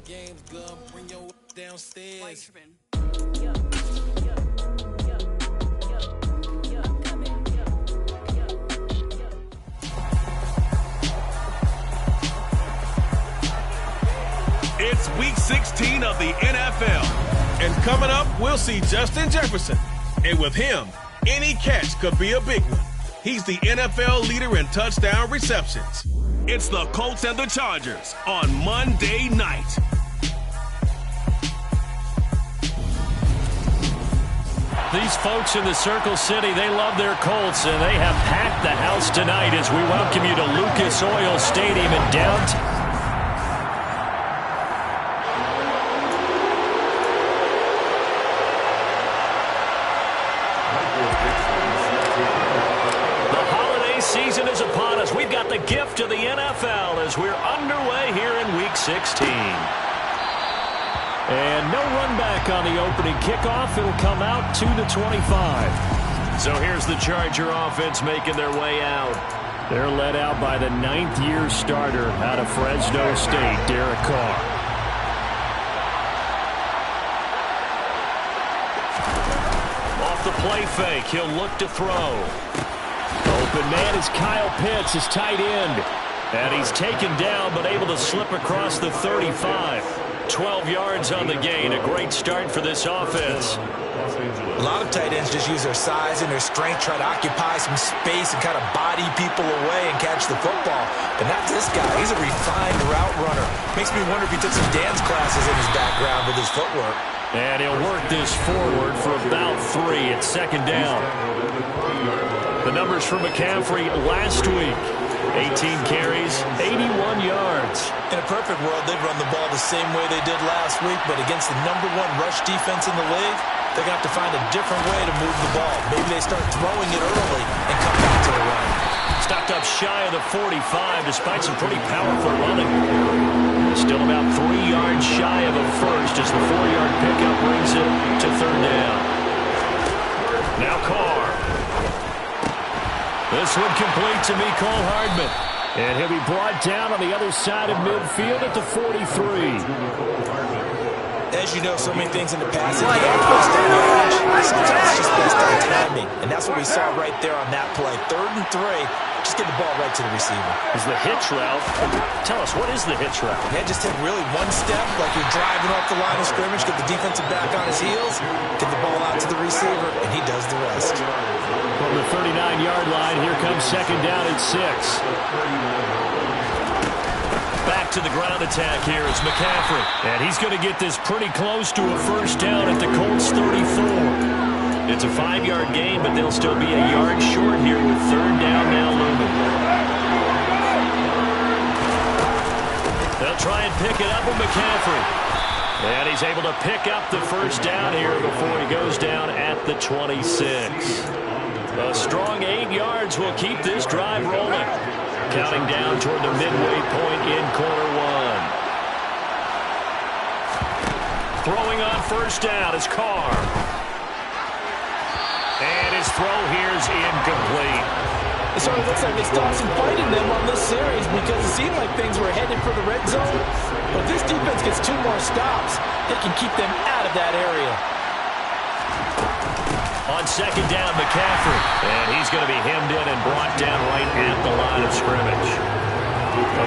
It's week 16 of the NFL. And coming up, we'll see Justin Jefferson. And with him, any catch could be a big one. He's the NFL leader in touchdown receptions. It's the Colts and the Chargers on Monday night. These folks in the Circle City, they love their Colts, and they have packed the house tonight as we welcome you to Lucas Oil Stadium in downtown. Season is upon us. We've got the gift of the NFL as we're underway here in week 16. And no run back on the opening kickoff. It'll come out to the 25. So here's the Charger offense making their way out. They're led out by the 9th-year starter out of Fresno State, Derek Carr. Off the play fake, he'll look to throw. Open man is Kyle Pitts, his tight end. And he's taken down, but able to slip across the 35. 12 yards on the gain. A great start for this offense. A lot of tight ends just use their size and their strength, try to occupy some space and kind of body people away and catch the football. But not this guy. He's a refined route runner. Makes me wonder if he took some dance classes in his background with his footwork. And he'll work this forward for about 3. It's second down. The numbers for McCaffrey last week. 18 carries, 81 yards. In a perfect world, they'd run the ball the same way they did last week, but against the #1 rush defense in the league, they're going to have to find a different way to move the ball. Maybe they start throwing it early and come back to the run. Stopped up shy of the 45 despite some pretty powerful running. Still about 3 yards shy of a first as the 4-yard pickup brings it to third down. Now Carr. This one complete to Mecole Hardman. And he'll be brought down on the other side of midfield at the 43. As you know, so many things in the passing game based on yardage. Sometimes it's just based on timing. And that's what we saw right there on that play. 3rd and 3. Just get the ball right to the receiver. Is the hitch route. Tell us, what is the hitch route? Yeah, just take really one step, like you're driving off the line of scrimmage, get the defensive back on his heels, get the ball out to the receiver, and he does the rest. From the 39-yard line, here comes second down at 6. Back to the ground attack here is McCaffrey. And he's going to get this pretty close to a first down at the Colts 34. It's a 5-yard gain, but they'll still be a yard short here with third down now looming. They'll try and pick it up with McCaffrey. And he's able to pick up the first down here before he goes down at the 26. A strong 8 yards will keep this drive rolling. Counting down toward the midway point in quarter 1. Throwing on first down is Carr. And his throw here is incomplete. It sort of looks like they stopped some fighting them on this series because it seemed like things were headed for the red zone. But if this defense gets 2 more stops, they can keep them out of that area. On second down, McCaffrey. And he's going to be hemmed in and brought down right at the line of scrimmage.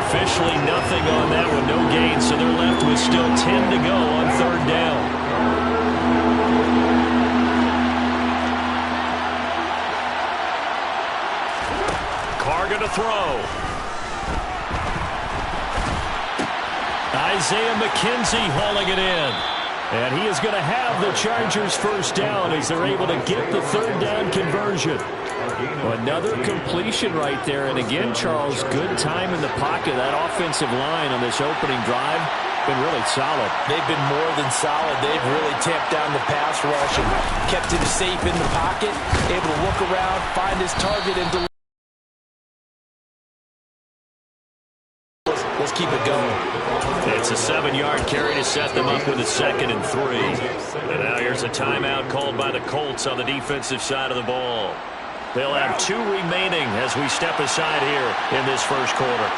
Officially nothing on that one, no gain, so they're left with still 10 to go on third down. Carr going to throw. Isaiah McKenzie hauling it in. And he is going to have the Chargers first down as they're able to get the third down conversion. Another completion right there. And again, Charles, good time in the pocket. That offensive line on this opening drive been really solid. They've been more than solid. They've really tamped down the pass rush and kept him safe in the pocket, able to look around, find his target, and deliver. Let's keep it going. It's a 7-yard carry to set them up with a 2nd and 3. And now here's a timeout called by the Colts on the defensive side of the ball. They'll have 2 remaining as we step aside here in this first quarter.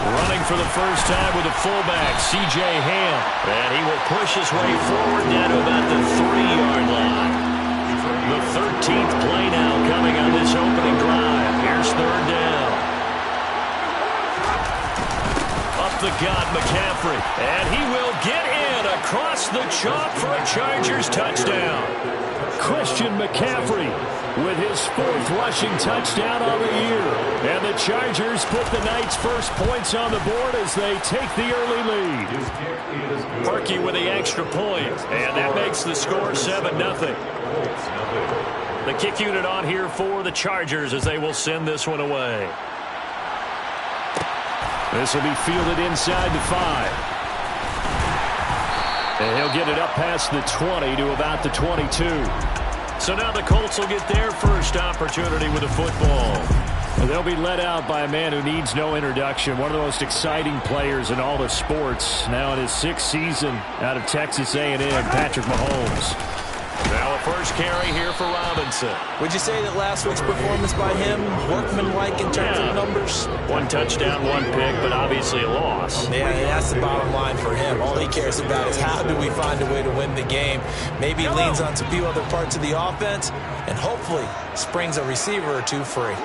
Running for the first time with a fullback, C.J. Ham. And he will push his way forward down to about the 3-yard line. The 13th play now coming on this opening drive. Here's third down. Up the gut, McCaffrey. And he will get in across the chalk for a Chargers touchdown. Christian McCaffrey with his 4th rushing touchdown on the year. And the Chargers put the night's first points on the board as they take the early lead. Parkey with the extra point, and that makes the score 7-0. The kick unit on here for the Chargers as they will send this one away. This will be fielded inside the 5. And he'll get it up past the 20 to about the 22. So now the Colts will get their first opportunity with the football. They'll be led out by a man who needs no introduction. One of the most exciting players in all of sports. Now in his 6th season out of Texas A&M, Patrick Mahomes. Now a first carry here for Robinson. Would you say that last week's performance by him, workmanlike in terms of numbers? 1 touchdown, 1 pick, but obviously a loss. Yeah, that's the bottom line for him. All he cares about is how do we find a way to win the game. Maybe he leans on a few other parts of the offense and hopefully springs a receiver or 2 free.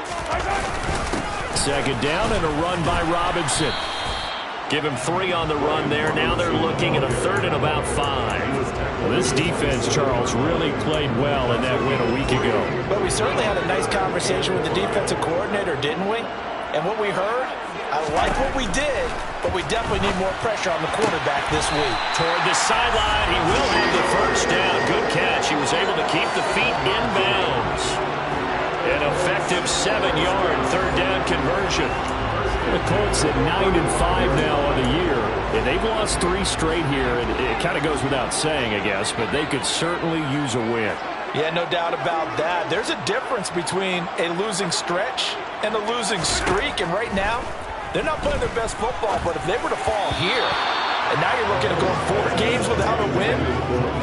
Second down and a run by Robinson. Give him 3 on the run there. Now they're looking at a 3rd and about 5. Well, this defense, Charles, really played well in that win a week ago. But we certainly had a nice conversation with the defensive coordinator, didn't we? And what we heard, I like what we did, but we definitely need more pressure on the quarterback this week. Toward the sideline, he will have the first down. Good catch. He was able to keep the feet in bounds. An effective 7-yard 3rd down conversion. The Colts at 9-5 now on the year, and they've lost 3 straight here, and it kind of goes without saying, I guess, but they could certainly use a win. Yeah, no doubt about that. There's a difference between a losing stretch and a losing streak, and right now, they're not playing their best football, but if they were to fall here, and now you're looking at going 4 games without a win,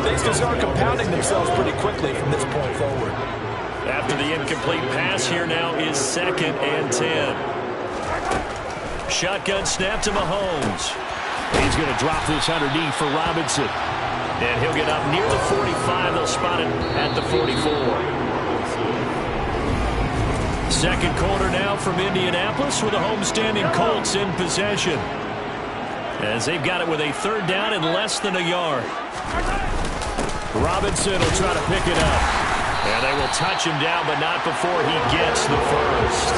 things can start compounding themselves pretty quickly from this point forward. After the incomplete pass, here now is 2nd and 10. Shotgun snap to Mahomes. He's going to drop this underneath for Robinson. And he'll get up near the 45. They'll spot it at the 44. Second quarter now from Indianapolis with the homestanding Colts in possession. As they've got it with a 3rd down and less than a yard. Robinson will try to pick it up. And they will touch him down, but not before he gets the first.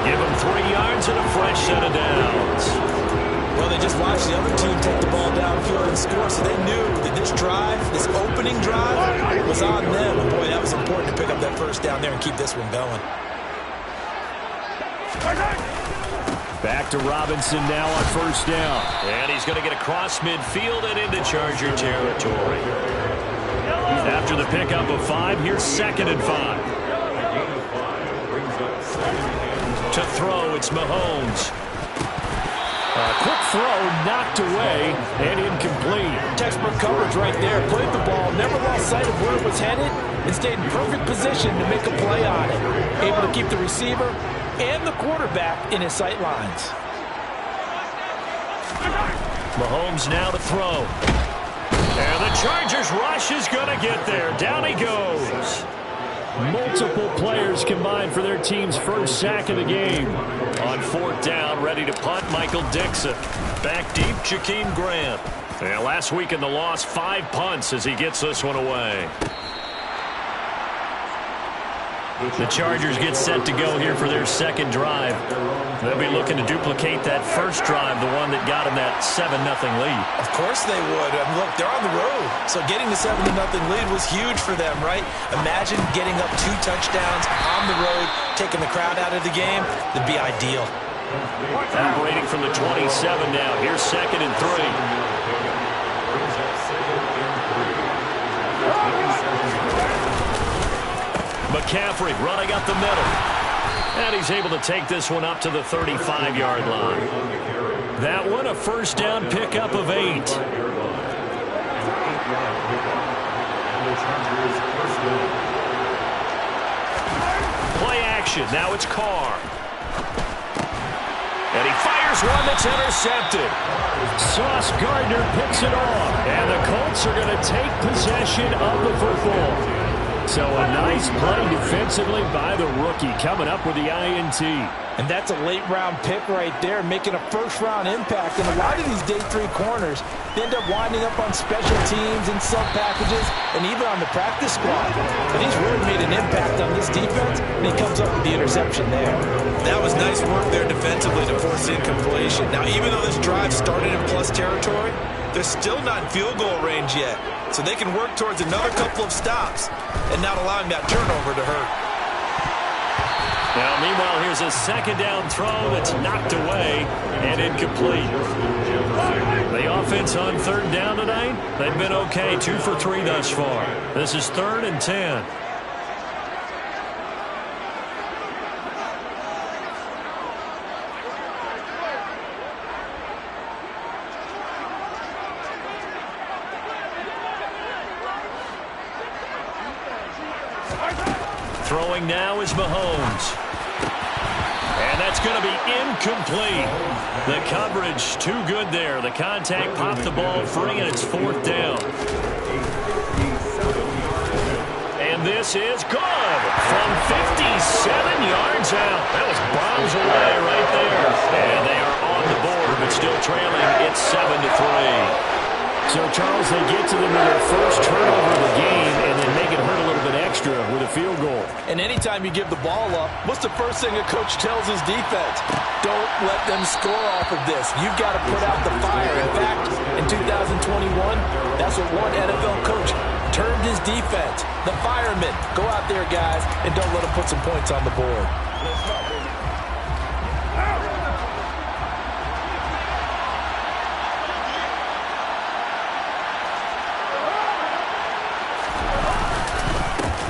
Give him 3 yards and a fresh set of downs. Well, they just watched the other team take the ball downfield and score, so they knew that this drive, this opening drive, was on them. And boy, that was important to pick up that first down there and keep this one going. Back to Robinson now on 1st down. And he's going to get across midfield and into Charger territory. After the pickup of 5, here's 2nd and 5. To throw, it's Mahomes. Quick throw, knocked away, and incomplete. Textbook coverage right there. Played the ball, never lost sight of where it was headed, and stayed in perfect position to make a play on it. Able to keep the receiver and the quarterback in his sight lines. Mahomes now to throw. And the Chargers rush is going to get there. Down he goes. Multiple players combined for their team's first sack of the game. On 4th down, ready to punt, Michael Dixon. Back deep, Jakeem Grant. And last week in the loss, 5 punts as he gets this one away. The Chargers get set to go here for their 2nd drive. They'll be looking to duplicate that first drive, the one that got them that 7-0 lead. Of course they would. I mean, look, they're on the road. So getting the 7-0 lead was huge for them, right? Imagine getting up 2 touchdowns on the road, taking the crowd out of the game. That'd be ideal. Operating from the 27 now. Here's 2nd and 3. McCaffrey running up the middle. And he's able to take this one up to the 35-yard line. That one, a 1st down pickup of 8. Play action. Now it's Carr. And And he fires one that's intercepted. Sauce Gardner picks it off. And the Colts are going to take possession of the football. So a nice play defensively by the rookie, coming up with the INT. And that's a late-round pick right there, making a first-round impact. And a lot of these day 3 corners, they end up winding up on special teams and sub-packages and even on the practice squad. But he's really made an impact on this defense, and he comes up with the interception there. That was nice work there defensively to force incompletion. Now, even though this drive started in plus territory, they're still not in field goal range yet. So they can work towards another couple of stops and not allowing that turnover to hurt. Now, meanwhile, here's a second down throw that's knocked away and incomplete. The offense on third down tonight, they've been okay, 2 for 3 thus far. This is 3rd and 10. Throwing now is Mahomes. And that's going to be incomplete. The coverage too good there. The contact popped the ball free, and it's 4th down. And this is good from 57 yards out. That was bombs away right there. And they are on the board, but still trailing. It's 7-3. So, Charles, they get to them with their first turnover of the game and then make it hurt a little bit extra with a field goal. And anytime you give the ball up, what's the first thing a coach tells his defense? Don't let them score off of this. You've got to put out the fire. In fact, in 2021, that's what one NFL coach termed his defense. The firemen. Go out there, guys, and don't let them put some points on the board.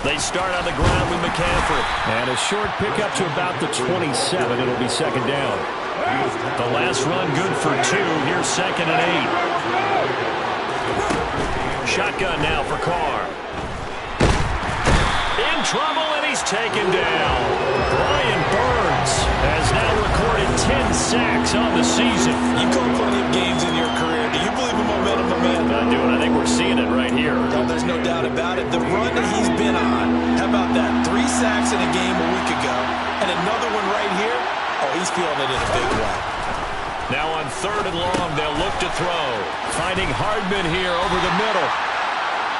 They start on the ground with McCaffrey. And a short pickup to about the 27. It'll be second down. The last run good for 2. Here's 2nd and 8. Shotgun now for Carr. In trouble, and he's taken down. Brian Burns has now recorded 10 sacks on the season. You've called plenty of games in your career. Do you believe in momentum, my man? I do, and I think we're seeing it right here. No, there's no doubt about it. The run that he's been on, how about that? 3 sacks in a game a week ago, and another one right here. Oh, he's feeling it in a big way. Now on 3rd and long, they'll look to throw. Finding Hardman here over the middle.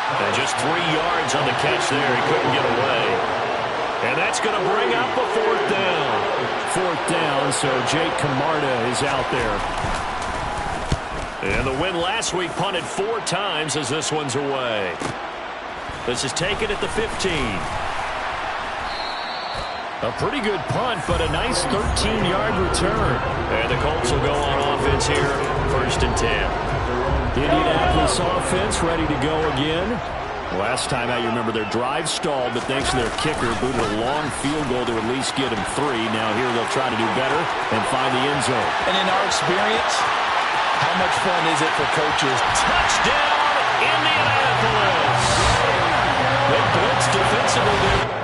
And just 3 yards on the catch there. He couldn't get away. And that's going to bring up a 4th down. 4th down, so Jake Camarda is out there. And the win last week punted 4 times as this one's away. This is taken at the 15. A pretty good punt, but a nice 13-yard return. And the Colts will go on offense here, 1st and 10. Indianapolis offense ready to go again. Last time out, you remember their drive stalled, but thanks to their kicker, booted a long field goal to at least get them 3. Now here they'll try to do better and find the end zone. And in our experience, how much fun is it for coaches? Touchdown, Indianapolis! They blitz defensively there.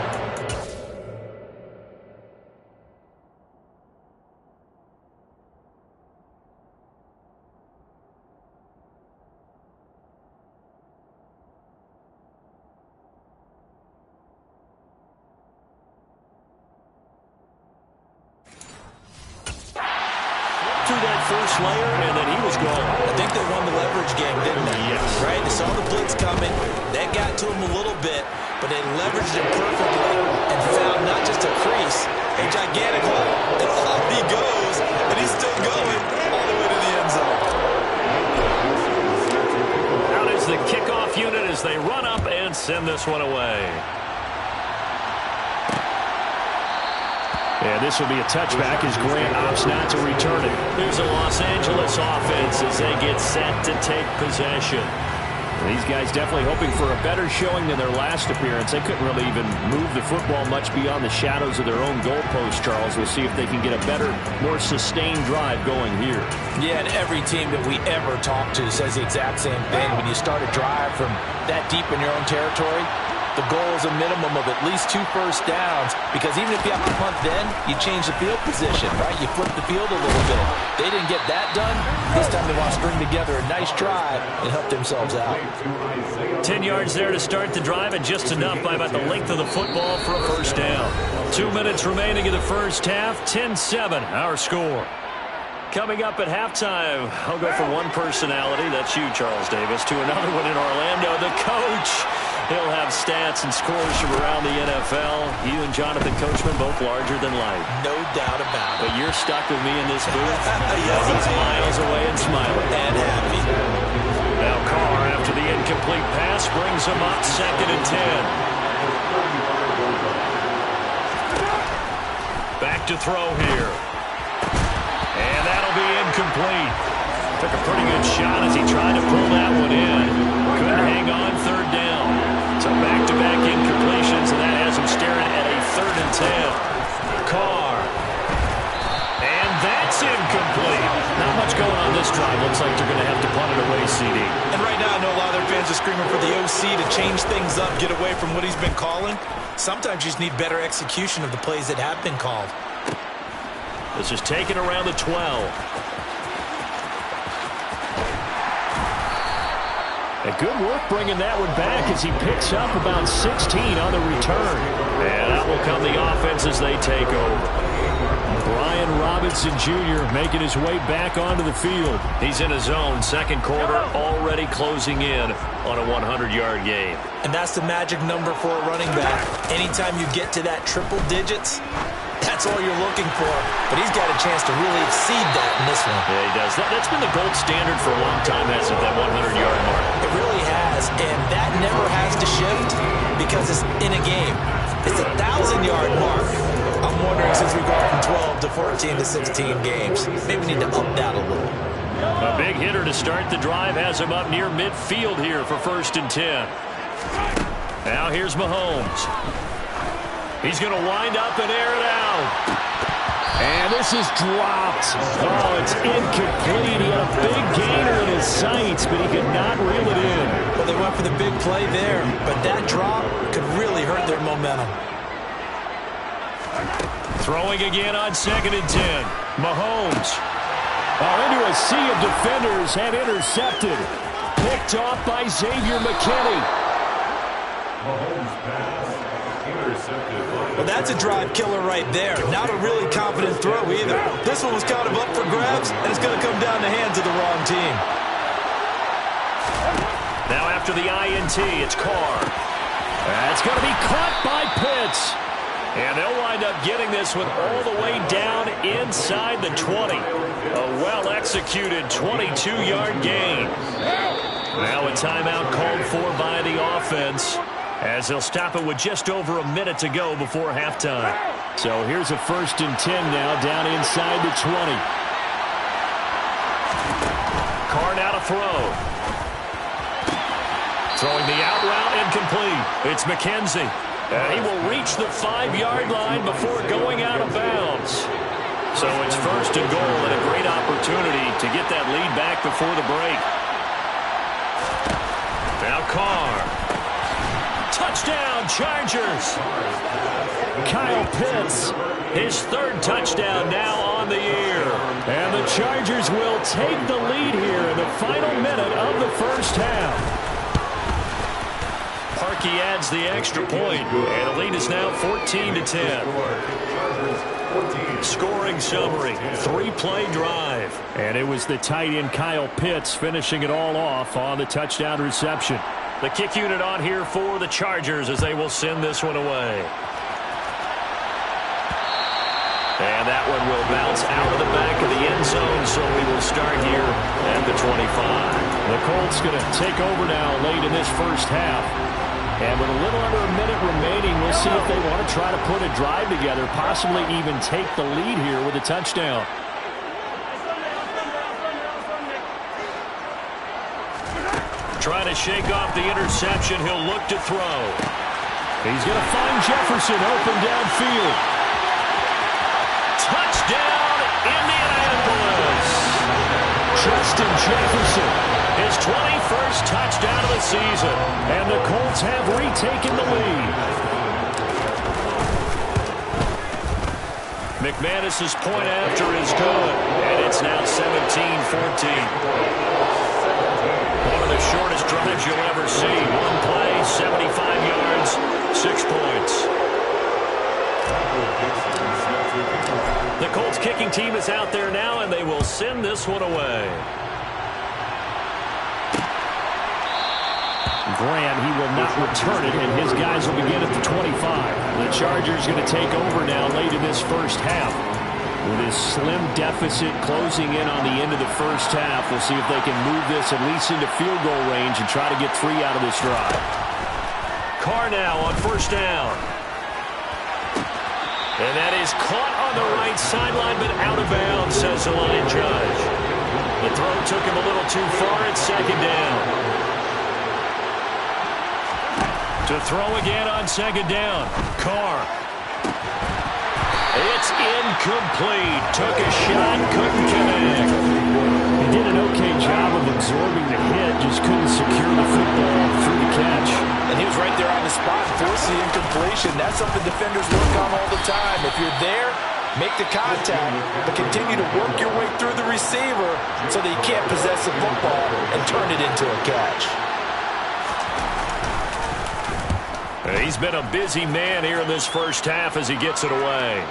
First layer, and then he was gone. I think they won the leverage game, didn't they? Yes. Right? They saw the blitz coming. That got to him a little bit, but they leveraged him perfectly and found not just a crease, a gigantic hole. And off he goes, and he's still going all the way to the end zone. Out is the kickoff unit as they run up and send this one away. And this will be a touchback as Grant opts not to return it. There's a Los Angeles offense as they get set to take possession. These guys definitely hoping for a better showing than their last appearance. They couldn't really even move the football much beyond the shadows of their own goalpost, Charles. We'll see if they can get a better, more sustained drive going here. Yeah, and every team that we ever talk to says the exact same thing. When you start a drive from that deep in your own territory, The goal is a minimum of at least 2 first downs, because even if you have to punt then, you change the field position, right? You flip the field a little bit. They didn't get that done. This time they want to string together a nice drive and help themselves out. 10 yards there to start the drive, and just enough by about the length of the football for a first down. 2 minutes remaining in the first half. 10-7, our score. Coming up at halftime, I'll go from one personality, that's you, Charles Davis, to another one in Orlando, the coach. He'll have stats and scores from around the NFL. You and Jonathan Coachman, both larger than life. No doubt about it. But you're stuck with me in this booth. Yes, He's miles away and smiling. And happy. Now Carr, after the incomplete pass, brings him up 2nd and 10. Back to throw here. And that'll be incomplete. Took a pretty good shot as he tried to pull that one in. Couldn't hang on 3rd down. So back-to-back incompletions, and that has him staring at a 3rd and 10. Carr. And that's incomplete. Not much going on this drive. Looks like they're going to have to punt it away, CD. And right now, I know a lot of their fans are screaming for the OC to change things up, get away from what he's been calling. Sometimes you just need better execution of the plays that have been called. This is taken around the 12. And good work bringing that one back as he picks up about 16 on the return. And out will come the offense as they take over. Brian Robinson Jr. making his way back onto the field. He's in his zone, 2nd quarter, already closing in on a 100-yard game. And that's the magic number for a running back. Anytime you get to that triple digits, that's all you're looking for. But he's got a chance to really exceed that in this one. Yeah, he does. That's been the gold standard for a long time, hasn't it, that 100-yard mark? It really has, and that never has to shift because it's in a game. It's a 1,000-yard mark. I'm wondering, since we've gone from 12 to 14 to 16 games, maybe we need to up that a little. A big hitter to start the drive has him up near midfield here for 1st and 10. Now here's Mahomes. He's going to wind up and air it out. And this is dropped. Oh, it's incomplete. He had a big gainer in his sights, but he could not reel it in. Well, they went for the big play there, but that drop could really hurt their momentum. Throwing again on 2nd and 10. Mahomes. Oh, into a sea of defenders and intercepted. Picked off by Xavier McKinney. Mahomes pass. Well, that's a drive killer right there. Not a really confident throw either. This one was kind of up for grabs, and it's going to come down the hands of the wrong team. Now after the INT, it's Carr. That's going to be caught by Pitts. And they'll wind up getting this one all the way down inside the 20. A well-executed 22-yard gain. Now a timeout called for by the offense, as they'll stop it with just over a minute to go before halftime. So here's a 1st and 10 now down inside the 20. Carr now to throw. Throwing the out route, incomplete. It's McKenzie. And he will reach the 5-yard line before going out of bounds. So it's 1st and goal and a great opportunity to get that lead back before the break. Now Carr. Touchdown, Chargers. Kyle Pitts, his 3rd touchdown now on the year. And the Chargers will take the lead here in the final minute of the first half. Parkey adds the extra point, and the lead is now 14-10. Scoring summary, 3-play drive. And it was the tight end Kyle Pitts finishing it all off on the touchdown reception. The kick unit on here for the Chargers as they will send this one away. And that one will bounce out of the back of the end zone, so we will start here at the 25. The Colts going to take over now late in this first half. And with a little under a minute remaining, we'll see if they want to try to put a drive together, possibly even take the lead here with a touchdown. Trying to shake off the interception. He'll look to throw. He's going to find Jefferson open downfield. Touchdown, Indianapolis. Justin Jefferson His 21st touchdown of the season. And the Colts have retaken the lead. McManus's point after is good. And it's now 17-14. One of the shortest drives you'll ever see. One play, 75 yards, 6 points. The Colts kicking team is out there now, and they will send this one away. Graham, he will not return it, and his guys will begin at the 25. The Chargers going to take over now late in this first half. With his slim deficit closing in on the end of the first half, we'll see if they can move this at least into field goal range and try to get 3 out of this drive. Carr now on first down. And that is caught on the right sideline, but out of bounds, says the line judge. The throw took him a little too far at second down. To throw again on second down. Carr. It's incomplete. Took a shot, couldn't connect. He did an okay job of absorbing the hit, just couldn't secure the football through the catch. And he was right there on the spot, forcing the incompletion. That's something defenders work on all the time. If you're there, make the contact, but continue to work your way through the receiver so that you can't possess the football and turn it into a catch. He's been a busy man here in this first half as he gets it away.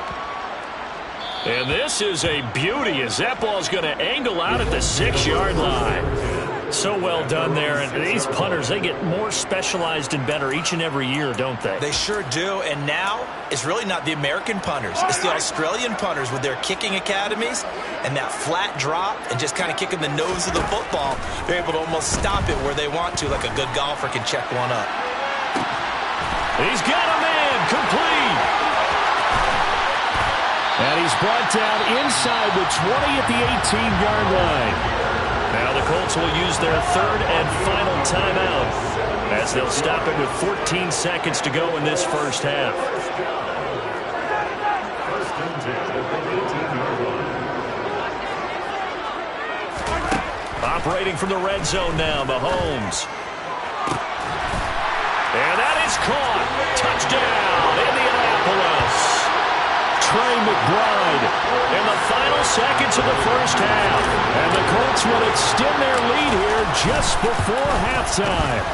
And this is a beauty as that ball's going to angle out at the 6-yard line. So well done there. And these punters, they get more specialized and better each and every year, don't they? They sure do. And now it's really not the American punters. It's the Australian punters with their kicking academies and that flat drop and just kind of kicking the nose of the football. They're able to almost stop it where they want to, like a good golfer can check one up. He's got a man, complete. And he's brought down inside the 20 at the 18-yard line. Now the Colts will use their third and final timeout as they'll stop it with 14 seconds to go in this first half. Operating from the red zone now, Mahomes. And that is caught. Touchdown, Indianapolis. Trey McBride in the final seconds of the first half. And the Colts will extend their lead here just before halftime.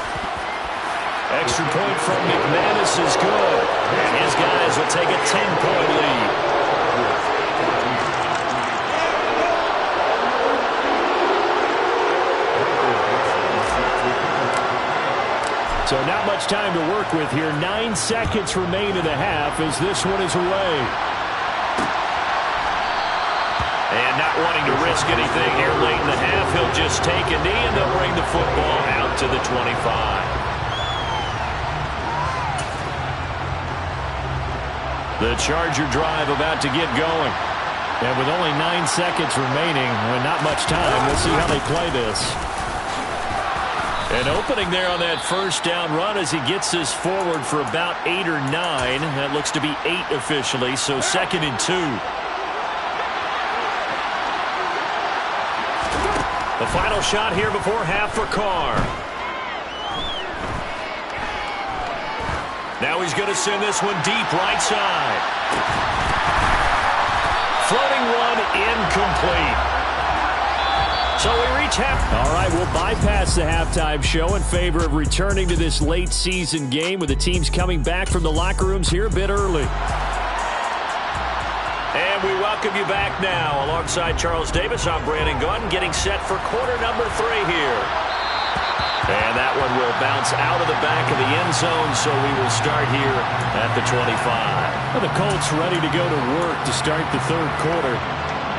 Extra point from McManus is good. And his guys will take a 10-point lead. So not much time to work with here. 9 seconds remain in the half as this one is away. And not wanting to risk anything here late in the half, he'll just take a knee and they'll bring the football out to the 25. The Charger drive about to get going. And with only 9 seconds remaining, and not much time, we'll see how they play this. An opening there on that first down run as he gets this forward for about 8 or 9. That looks to be 8 officially, so 2nd and 2. The final shot here before half for Carr. Now he's going to send this one deep right side. Floating one incomplete. So we reach half. All right, we'll bypass the halftime show in favor of returning to this late season game with the teams coming back from the locker rooms here a bit early. And we welcome you back now. Alongside Charles Davis, I'm Brandon Gaudin getting set for quarter number 3 here. And that one will bounce out of the back of the end zone, so we will start here at the 25. Well, the Colts ready to go to work to start the third quarter.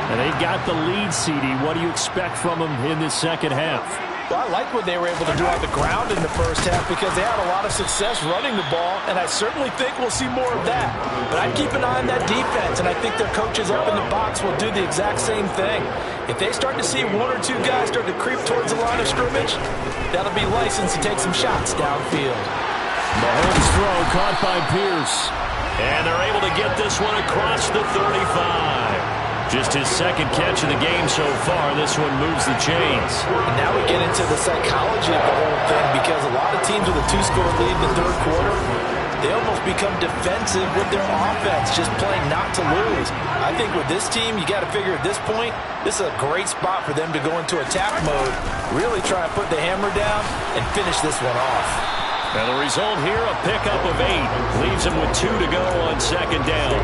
And they've got the lead, CD. What do you expect from them in this second half? Well, I like what they were able to do on the ground in the first half because they had a lot of success running the ball, and I certainly think we'll see more of that. But I'd keep an eye on that defense, and I think their coaches up in the box will do the exact same thing. If they start to see 1 or 2 guys start to creep towards the line of scrimmage, that'll be license to take some shots downfield. Mahomes' throw caught by Pierce. And they're able to get this one across the 35. Just his second catch of the game so far. This one moves the chains. And now we get into the psychology of the whole thing, because a lot of teams with a 2-score lead in the third quarter, they almost become defensive with their offense, just playing not to lose. I think with this team, you got to figure at this point, this is a great spot for them to go into attack mode, really try and put the hammer down and finish this one off. And the result here, a pickup of 8. Leaves him with 2 to go on second down.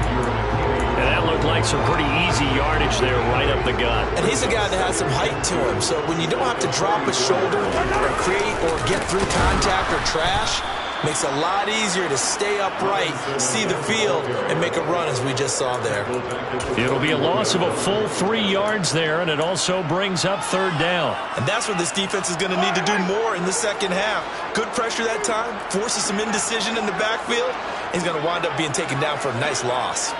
And that looked like some pretty easy yardage there right up the gut. And he's a guy that has some height to him, so when you don't have to drop a shoulder or create or get through contact or trash, makes it a lot easier to stay upright, see the field, and make a run as we just saw there. It'll be a loss of a full 3 yards there, and it also brings up third down. And that's where this defense is going to need to do more in the second half. Good pressure that time, forces some indecision in the backfield. He's going to wind up being taken down for a nice loss.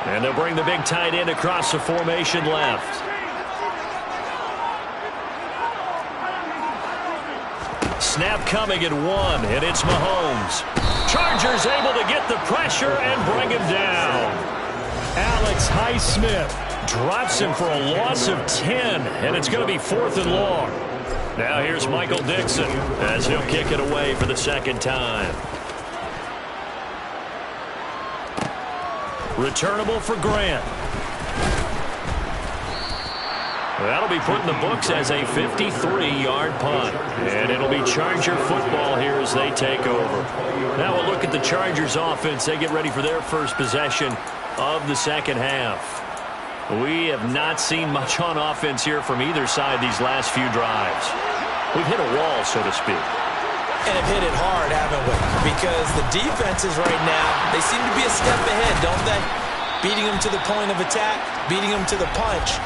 And they'll bring the big tight end across the formation left. Snap coming at 1, and it's Mahomes. Chargers able to get the pressure and bring him down. Alex Highsmith drops him for a loss of 10, and it's going to be 4th and long. Now here's Michael Dixon as he'll kick it away for the second time. Returnable for Grant. That'll be put in the books as a 53-yard punt. And it'll be Charger football here as they take over. Now we'll look at the Chargers offense. They get ready for their first possession of the second half. We have not seen much on offense here from either side these last few drives. We've hit a wall, so to speak. And have hit it hard, haven't we? Because the defenses right now, they seem to be a step ahead, don't they? Beating them to the point of attack, beating them to the punch.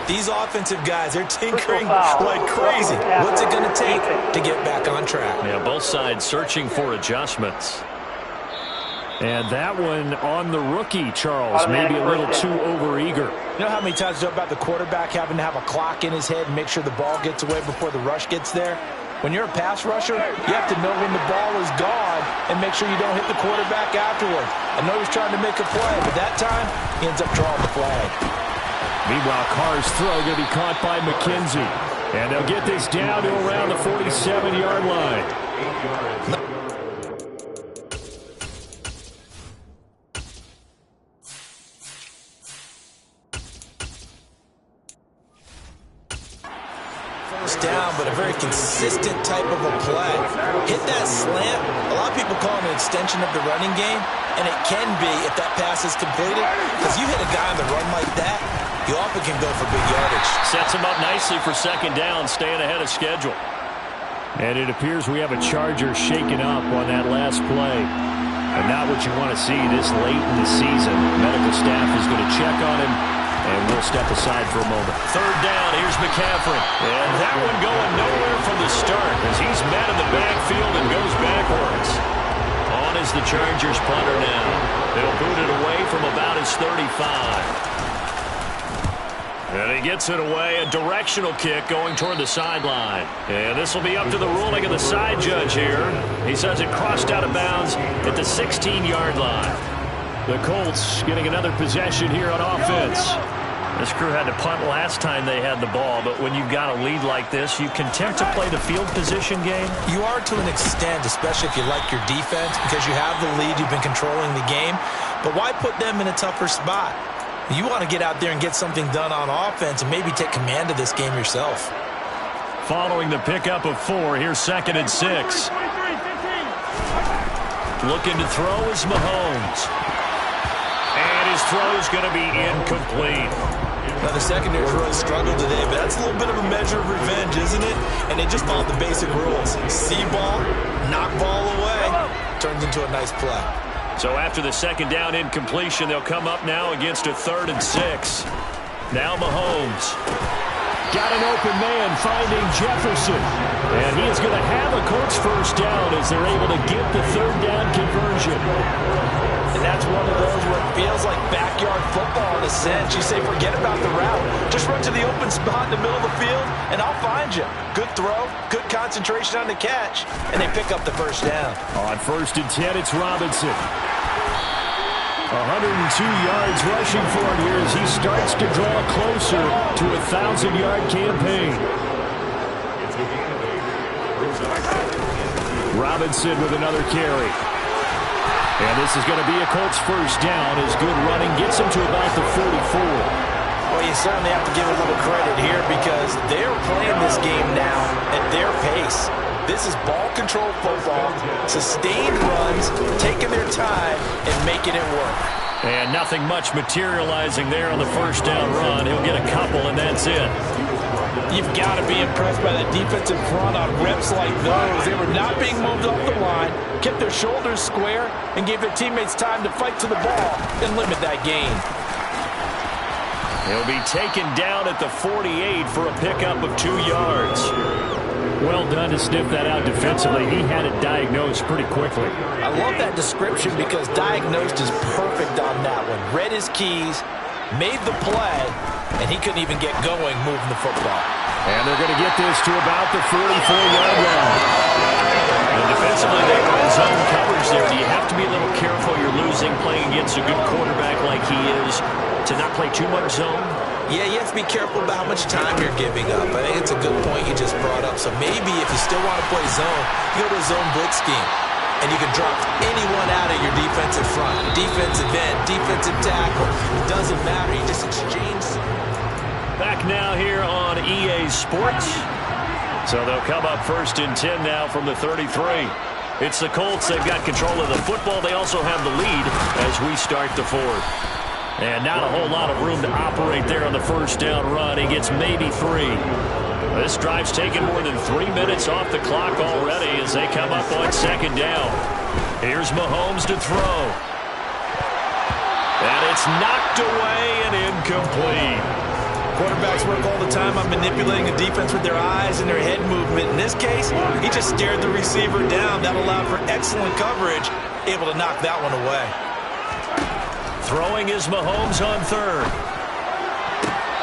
These offensive guys, they're tinkering like crazy. What's it going to take to get back on track? Yeah, both sides searching for adjustments. And that one on the rookie, Charles, maybe a little too overeager. You know how many times you talk about the quarterback having to have a clock in his head and make sure the ball gets away before the rush gets there? When you're a pass rusher, you have to know when the ball is gone and make sure you don't hit the quarterback afterwards. I know he's trying to make a play, but that time, he ends up drawing the flag. Meanwhile, Carr's throw going to be caught by McKenzie. And they'll get this down to around the 47-yard line. First down, but a very consistent type of a play. Hit that slant. A lot of people call it an extension of the running game, and it can be if that pass is completed, because you hit a guy on the run like that, you often can go for big yardage. Sets him up nicely for second down, staying ahead of schedule. And it appears we have a Charger shaken up on that last play. And not what you want to see this late in the season. Medical staff is going to check on him, and we'll step aside for a moment. Third down, here's McCaffrey. And that one going nowhere from the start as he's met in the backfield and goes backwards. On is the Chargers punter now. They'll boot it away from about his 35. And he gets it away, a directional kick going toward the sideline. And this will be up to the ruling of the side judge here. He says it crossed out of bounds at the 16-yard line. The Colts getting another possession here on offense. This crew had to punt last time they had the ball, but when you've got a lead like this, you can tempt to play the field position game. You are to an extent, especially if you like your defense, because you have the lead, you've been controlling the game. But why put them in a tougher spot? You want to get out there and get something done on offense and maybe take command of this game yourself. Following the pickup of 4, here's 2nd and 6. Looking to throw is Mahomes. And his throw is going to be incomplete. Now, the secondary's really struggled today, but that's a little bit of a measure of revenge, isn't it? And they just followed the basic rules. See ball, knock ball away, turns into a nice play. So after the second down incompletion, they'll come up now against a 3rd and 6. Now Mahomes. Got an open man finding Jefferson. And he is going to have a Colts first down as they're able to get the 3rd down conversion. And that's one of those where it feels like backyard football in a sense. You say, forget about the route. Just run to the open spot in the middle of the field, and I'll find you. Good throw, good concentration on the catch, and they pick up the first down. On 1st and 10, it's Robinson. 102 yards rushing for him here as he starts to draw closer to a 1,000-yard campaign. Robinson with another carry. And this is going to be a Colts first down as good running gets him to about the 44. Well, you certainly have to give a little credit here because they're playing this game now at their pace. This is ball control football, sustained runs, taking their time and making it work. And nothing much materializing there on the first down run. He'll get a couple, and that's it. You've got to be impressed by that defensive front on reps like those. They were not being moved off the line, kept their shoulders square, and gave their teammates time to fight to the ball and limit that gain. He'll be taken down at the 48 for a pickup of 2 yards. Well done to sniff that out defensively. He had it diagnosed pretty quickly. I love that description because diagnosed is perfect on that one. Read his keys, made the play, and he couldn't even get going moving the football. And they're going to get this to about the 44-yard line. And defensively, they were in zone coverage there. Do you have to be a little careful? You're losing, playing against a good quarterback like he is, to not play too much zone? Yeah, you have to be careful about how much time you're giving up. I think it's a good point you just brought up. So maybe if you still want to play zone, you go to a zone blitz scheme. And you can drop anyone out of your defensive front. Defensive end, defensive tackle. It doesn't matter. You just exchange. Back now here on EA Sports. So they'll come up 1st and 10 now from the 33. It's the Colts. They've got control of the football. They also have the lead as we start the 4th. And not a whole lot of room to operate there on the first down run. He gets maybe 3. This drive's taken more than 3 minutes off the clock already as they come up on 2nd down. Here's Mahomes to throw. And it's knocked away and incomplete. Quarterbacks work all the time on manipulating the defense with their eyes and their head movement. In this case, he just stared the receiver down. That allowed for excellent coverage, able to knock that one away. Throwing is Mahomes on 3rd.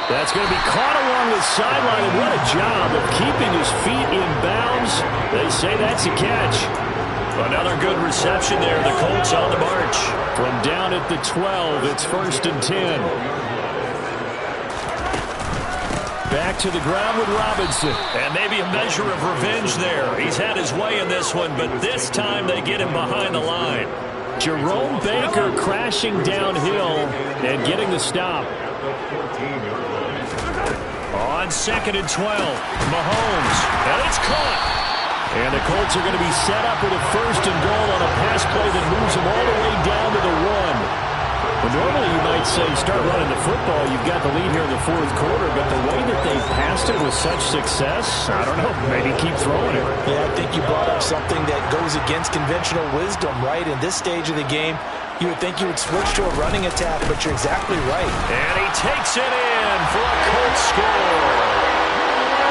That's going to be caught along the sideline, and what a job of keeping his feet in bounds. They say that's a catch. Another good reception there. The Colts on the march. From down at the 12, it's 1st and 10. Back to the ground with Robinson. And maybe a measure of revenge there. He's had his way in this one, but this time they get him behind the line. Jerome Baker crashing downhill and getting the stop. On 2nd and 12, Mahomes, and it's caught. And the Colts are going to be set up with a 1st and goal on a pass play that moves them all the way down to the 1. Well, normally you might say start running the football. You've got the lead here in the 4th quarter, but the way that they passed it with such success, I don't know, maybe keep throwing it. Yeah, I think you brought up something that goes against conventional wisdom, right? In this stage of the game, you would think you would switch to a running attack, but you're exactly right. And he takes it in for a Colts score.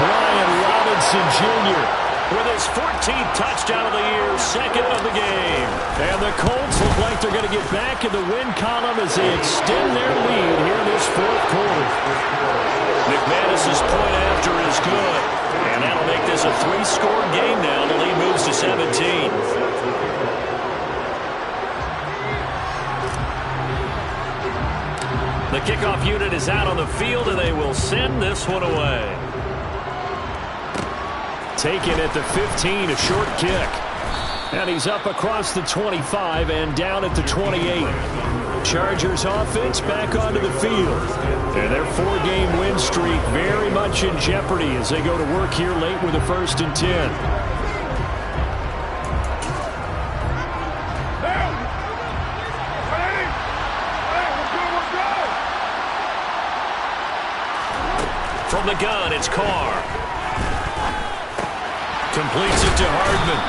Brian Robinson Jr. with his 14th touchdown of the year, 2nd of the game. And the Colts look like they're going to get back in the win column as they extend their lead here in this 4th quarter. McManus's point after is good. And that'll make this a 3-score game now. The lead moves to 17. The kickoff unit is out on the field, and they will send this one away. Taken at the 15, a short kick. And he's up across the 25 and down at the 28. Chargers offense back onto the field. And their 4-game win streak very much in jeopardy as they go to work here late with a 1st and 10. From the gun, it's Carr. Completes it to Hardman.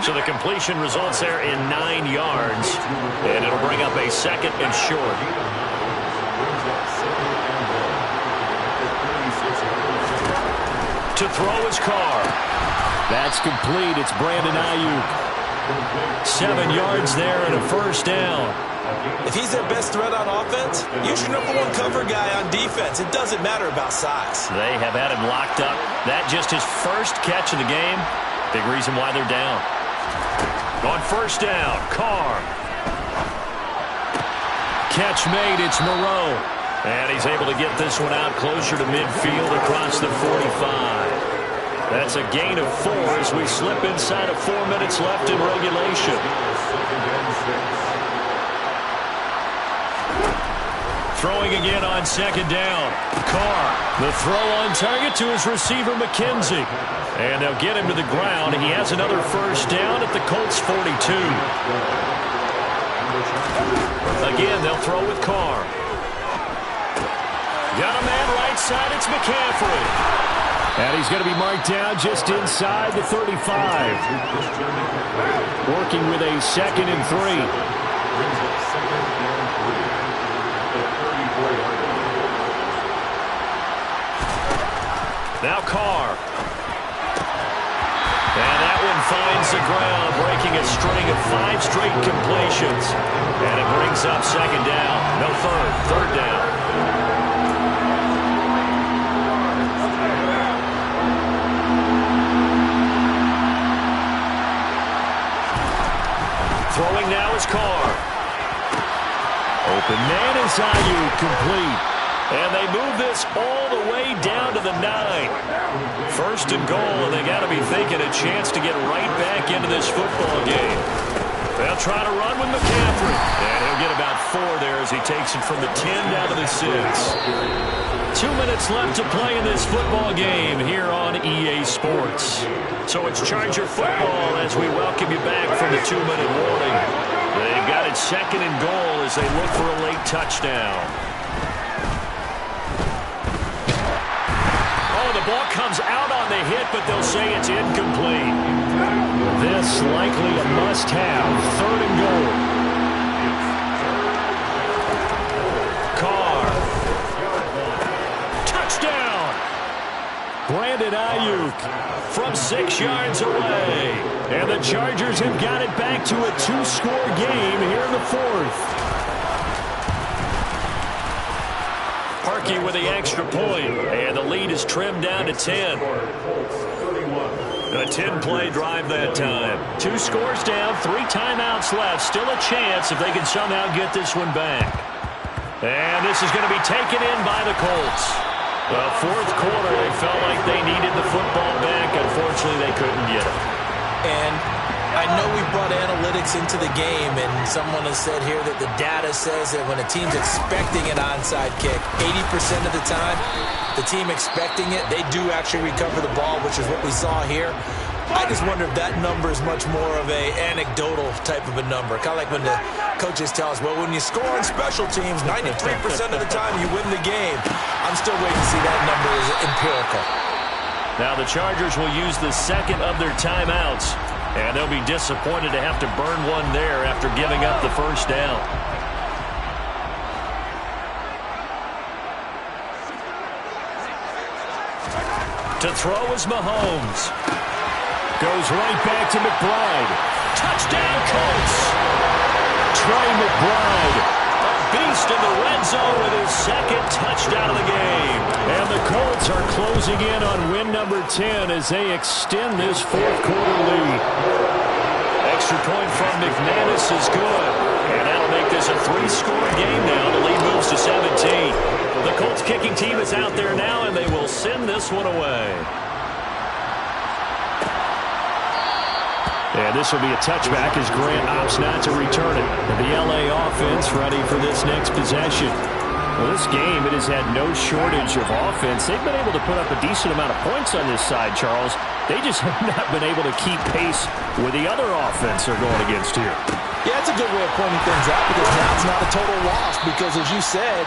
So the completion results there in 9 yards. And it'll bring up a 2nd and short. To throw is Carr. That's complete. It's Brandon Ayuk. 7 yards there and a first down. If he's their best threat on offense, use your number 1 cover guy on defense. It doesn't matter about size. They have had him locked up. That just his first catch of the game. Big reason why they're down. On first down, Carr. Catch made, it's Moreau. And he's able to get this one out closer to midfield across the 45. That's a gain of 4 as we slip inside of 4 minutes left in regulation. Throwing again on second down. Carr, the throw on target to his receiver, McKenzie. And they'll get him to the ground. He has another first down at the Colts 42. Again, they'll throw with Carr. Got a man right side, it's McCaffrey. And he's going to be marked down just inside the 35. Working with a 2nd and 3. Now Carr. And that one finds the ground, breaking a string of 5 straight completions. And it brings up second down. No third down. Throwing now is Carr. Open man is Ayuk, complete. And they move this all the way down to the 9. First and goal, and they got to be thinking a chance to get right back into this football game. They'll try to run with McCaffrey. And he'll get about 4 there as he takes it from the 10 down to the 6. 2 minutes left to play in this football game here on EA Sports. So it's Charger football as we welcome you back from the 2-minute warning. They've got it 2nd and goal as they look for a late touchdown. The ball comes out on the hit, but they'll say it's incomplete. This likely a must-have. 3rd and goal. Carr. Touchdown! Brandon Ayuk from 6 yards away. And the Chargers have got it back to a 2-score game here in the 4th. Parkey with the extra point, and the lead is trimmed down to 10. A 10-play drive that time. 2 scores down, 3 timeouts left. Still a chance if they can somehow get this one back. And this is going to be taken in by the Colts. The 4th quarter, they felt like they needed the football back. Unfortunately, they couldn't get it. And I know we brought analytics into the game, and someone has said here that the data says that when a team's expecting an onside kick, 80% of the time, the team expecting it, they do actually recover the ball, which is what we saw here. I just wonder if that number is much more of a anecdotal type of a number. Kind of like when the coaches tell us, well, when you score on special teams, 93% of the time you win the game. I'm still waiting to see that number is empirical. Now the Chargers will use the 2nd of their timeouts. And they'll be disappointed to have to burn one there after giving up the first down. To throw is Mahomes. Goes right back to McBride. Touchdown, Colts! Trey McBride. Beast in the red zone with his 2nd touchdown of the game. And the Colts are closing in on win number 10 as they extend this 4th quarter lead. Extra point from McManus is good. And that'll make this a 3-score game now. The lead moves to 17. The Colts kicking team is out there now, and they will send this one away. And this will be a touchback as Grant opts not to return it. And the LA offense ready for this next possession. Well, this game, it has had no shortage of offense. They've been able to put up a decent amount of points on this side, Charles. They just have not been able to keep pace with the other offense they're going against here. Yeah, it's a good way of pointing things out because now it's not a total loss because, as you said,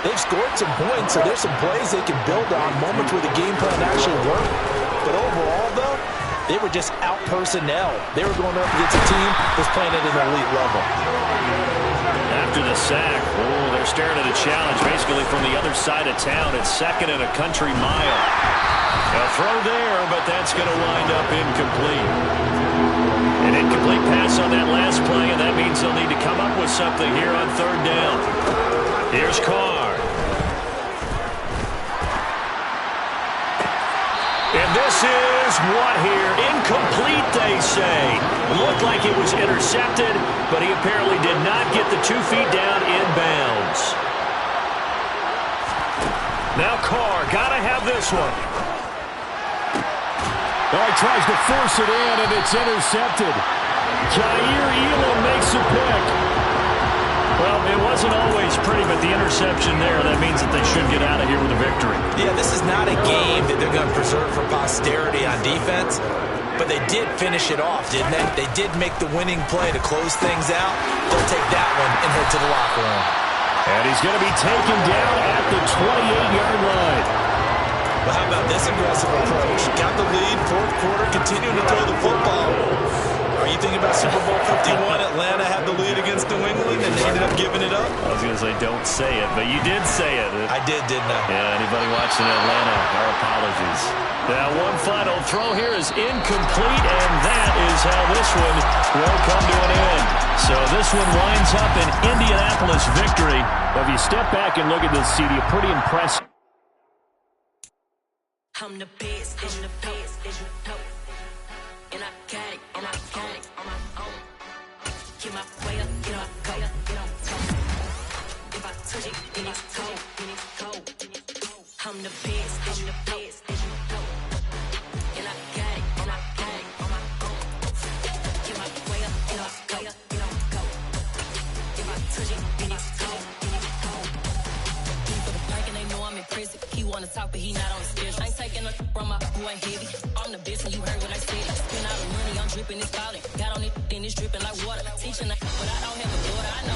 they've scored some points, so there's some plays they can build on, moments where the game plan actually worked. But overall, though, they were just out personnel. They were going up against a team that's playing at an elite level. After the sack, they're staring at a challenge basically from the other side of town. It's 2nd and a country mile. A throw there, but that's going to wind up incomplete. An incomplete pass on that last play, and that means they'll need to come up with something here on third down. Here's Carr. And this is what here? Incomplete, they say. Looked like it was intercepted, but he apparently did not get the 2 feet down in bounds. Now Carr, gotta have this one. Oh, he tries to force it in, and it's intercepted. Jair Elam makes a pick. Well, it wasn't always pretty, but the interception there, that means that they should get out of here with a victory. Yeah, this is not a game that they're going to preserve for posterity on defense, but they did finish it off, didn't they? They did make the winning play to close things out. They'll take that one and head to the locker room. And he's going to be taken down at the 28-yard line. Well, how about this aggressive approach? Got the lead, fourth quarter, continuing to throw the football. Are you thinking about Super Bowl 51? Atlanta had the lead against New England, and they ended up giving it up? I was going to say, don't say it, but you did say it. I did, didn't I? Yeah, anybody watching Atlanta, our apologies. Now, one final throw here is incomplete, and that is how this one will come to an end. So this one winds up an Indianapolis victory. If you step back and look at this, CD, pretty impressive. I'm the best, and I got it, on my own. Get my way up, get up, go. If I touch it, then it's cold. I'm the best, and I got it, on my own. Get my way up, get up, go. If I touch it, then it's cold. For the park and they know I'm impressive. He wanna talk, but he not on the stairs. I ain't taking a from my boy heavy. I'm the best, and you heard what I said. Spend all the money, I'm dripping, it's falling. Got on it, then it's dripping like water. Teaching, but I don't have a daughter. I know